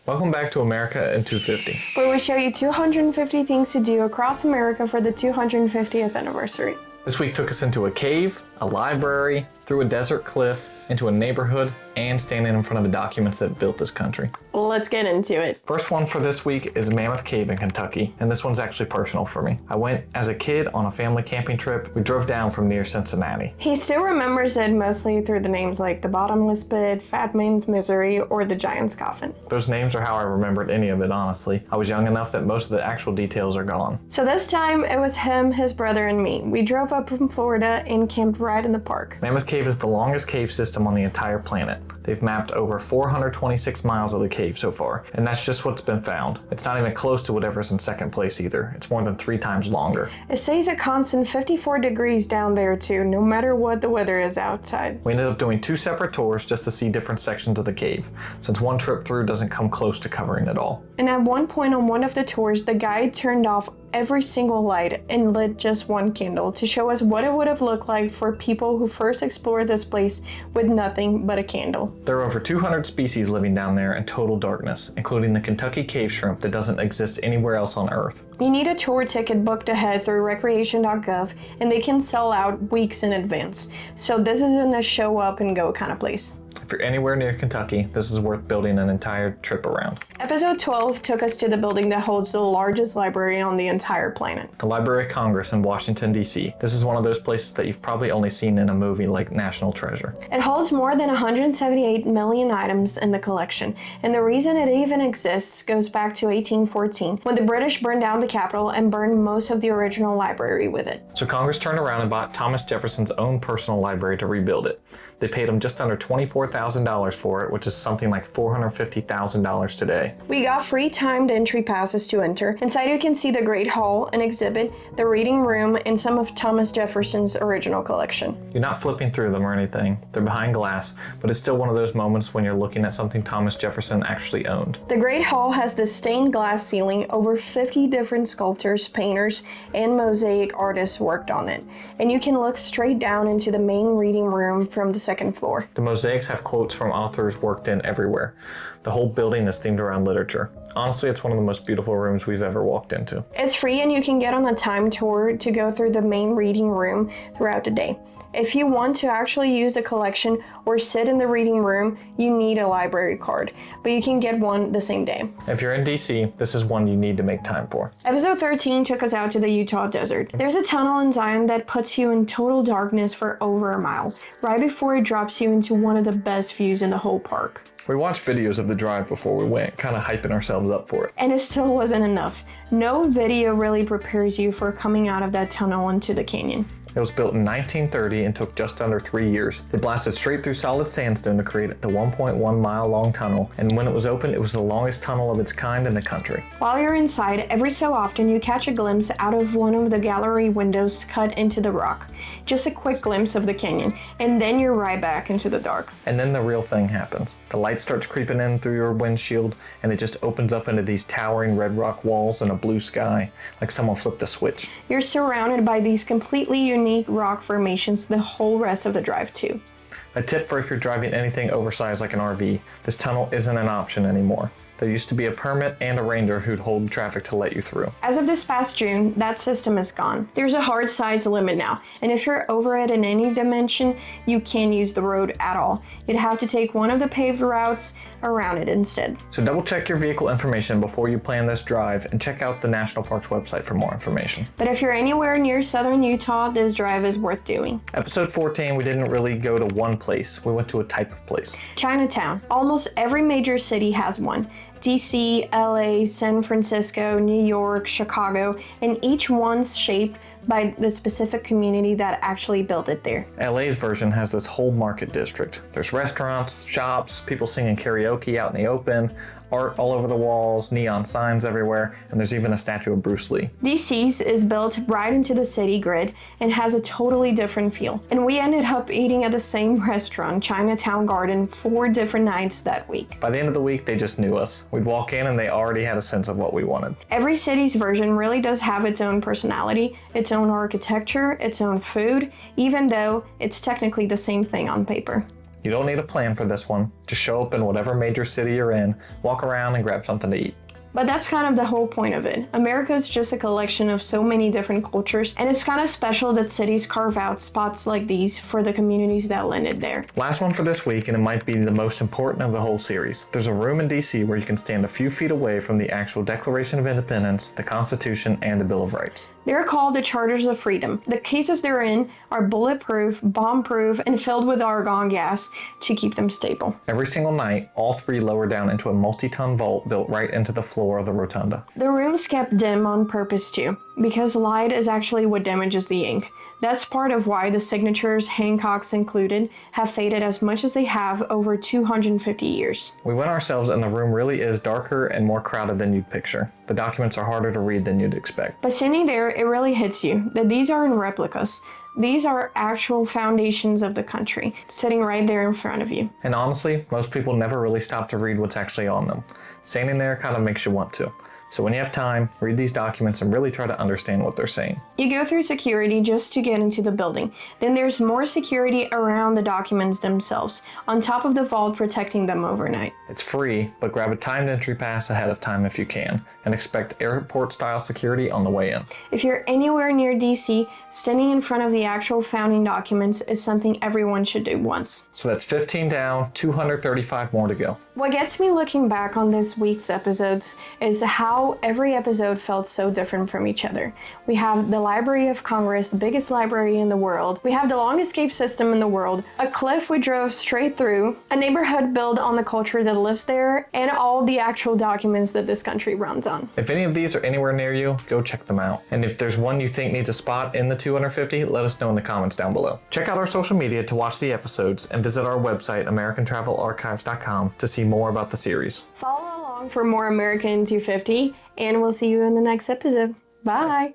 Welcome back to America in 250, where we show you 250 things to do across America for the 250th anniversary. This week took us into a cave, a library, through a desert cliff, into a neighborhood, and standing in front of the documents that built this country. Let's get into it. First one for this week is Mammoth Cave in Kentucky, and this one's actually personal for me. I went as a kid on a family camping trip. We drove down from near Cincinnati. He still remembers it mostly through the names like the Bottomless Pit, Fat Man's Misery, or the Giant's Coffin. Those names are how I remembered any of it, honestly. I was young enough that most of the actual details are gone. So this time, it was him, his brother, and me. We drove up from Florida and camped right in the park. Mammoth Cave is the longest cave system on the entire planet. They've mapped over 426 miles of the cave so far, and that's just what's been found. It's not even close to whatever's in second place either. It's more than 3 times longer. It stays a constant 54 degrees down there too, no matter what the weather is outside. We ended up doing 2 separate tours just to see different sections of the cave, since one trip through doesn't come close to covering it all. And at one point on one of the tours, the guide turned off every single light and lit just one candle to show us what it would have looked like for people who first explored this place with nothing but a candle. There are over 200 species living down there in total darkness, including the Kentucky cave shrimp that doesn't exist anywhere else on Earth. You need a tour ticket booked ahead through recreation.gov, and they can sell out weeks in advance. So this isn't a show up and go kind of place. If you're anywhere near Kentucky, this is worth building an entire trip around. Episode 12 took us to the building that holds the largest library on the entire planet. The Library of Congress in Washington, D.C. This is one of those places that you've probably only seen in a movie like National Treasure. It holds more than 178 million items in the collection, and the reason it even exists goes back to 1814, when the British burned down the Capitol and burned most of the original library with it. So Congress turned around and bought Thomas Jefferson's own personal library to rebuild it. They paid him just under $24,000 for it, which is something like $450,000 today. We got free timed entry passes to enter. Inside you can see the Great Hall, an exhibit, the reading room, and some of Thomas Jefferson's original collection. You're not flipping through them or anything. They're behind glass, but it's still one of those moments when you're looking at something Thomas Jefferson actually owned. The Great Hall has the stained glass ceiling. Over 50 different sculptors, painters, and mosaic artists worked on it. And you can look straight down into the main reading room from the second floor. The mosaics have quotes from authors worked in everywhere. The whole building is themed around literature. Honestly, it's one of the most beautiful rooms we've ever walked into. It's free and you can get on a timed tour to go through the main reading room throughout the day. If you want to actually use the collection or sit in the reading room, you need a library card, but you can get one the same day. If you're in DC, this is one you need to make time for. Episode 13 took us out to the Utah desert. There's a tunnel in Zion that puts you in total darkness for over a mile, right before it drops you into one of the best views in the whole park. We watched videos of the drive before we went, kind of hyping ourselves up for it. And it still wasn't enough. No video really prepares you for coming out of that tunnel into the canyon. It was built in 1930 and took just under 3 years. They blasted straight through solid sandstone to create the 1.1 mile long tunnel, and when it was opened, it was the longest tunnel of its kind in the country. While you're inside, every so often you catch a glimpse out of one of the gallery windows cut into the rock. Just a quick glimpse of the canyon, and then you're right back into the dark. And then the real thing happens. The light starts creeping in through your windshield, and it just opens up into these towering red rock walls and a blue sky, like someone flipped a switch. You're surrounded by these completely unique rock formations the whole rest of the drive too. A tip for if you're driving anything oversized like an RV, this tunnel isn't an option anymore. There used to be a permit and a ranger who'd hold traffic to let you through. As of this past June, that system is gone. There's a hard size limit now, and if you're over it in any dimension, you can't use the road at all. You'd have to take one of the paved routes around it instead. So double check your vehicle information before you plan this drive and check out the National Parks website for more information. But if you're anywhere near southern Utah, this drive is worth doing. Episode 14, we didn't really go to one place. We went to a type of place. Chinatown. Almost every major city has one. DC, LA, San Francisco, New York, Chicago, and each one's shaped by the specific community that actually built it there. LA's version has this whole market district. There's restaurants, shops, people singing karaoke out in the open, art all over the walls, neon signs everywhere, and there's even a statue of Bruce Lee. DC's is built right into the city grid and has a totally different feel. And we ended up eating at the same restaurant, Chinatown Garden, 4 different nights that week. By the end of the week, they just knew us. We'd walk in and they already had a sense of what we wanted. Every city's version really does have its own personality, its own architecture, its own food, even though it's technically the same thing on paper. You don't need a plan for this one. Just show up in whatever major city you're in, walk around and grab something to eat. But that's kind of the whole point of it. America is just a collection of so many different cultures, and it's kind of special that cities carve out spots like these for the communities that landed there. Last one for this week, and it might be the most important of the whole series. There's a room in DC where you can stand a few feet away from the actual Declaration of Independence, the Constitution, and the Bill of Rights. They're called the Charters of Freedom. The cases they're in are bulletproof, bomb-proof, and filled with argon gas to keep them stable. Every single night, all three lower down into a multi-ton vault built right into the floor of the rotunda. The room's kept dim on purpose too, because light is actually what damages the ink. That's part of why the signatures, Hancock's included, have faded as much as they have over 250 years. We went ourselves and the room really is darker and more crowded than you'd picture. The documents are harder to read than you'd expect. But standing there, it really hits you that these aren't replicas. These are actual foundations of the country, sitting right there in front of you. And honestly, most people never really stop to read what's actually on them. Standing there kind of makes you want to. So when you have time, read these documents and really try to understand what they're saying. You go through security just to get into the building. Then there's more security around the documents themselves, on top of the vault protecting them overnight. It's free, but grab a timed entry pass ahead of time if you can, and expect airport-style security on the way in. If you're anywhere near DC, standing in front of the actual founding documents is something everyone should do once. So that's 15 down, 235 more to go. What gets me looking back on this week's episodes is how every episode felt so different from each other. We have the Library of Congress, the biggest library in the world. We have the longest cave system in the world, a cliff we drove straight through, a neighborhood built on the culture that lives there, and all the actual documents that this country runs on. If any of these are anywhere near you, go check them out. And if there's one you think needs a spot in the 250, let us know in the comments down below. Check out our social media to watch the episodes and visit our website, AmericanTravelArchives.com, to see more about the series. Follow along for more American 250, and we'll see you in the next episode. Bye!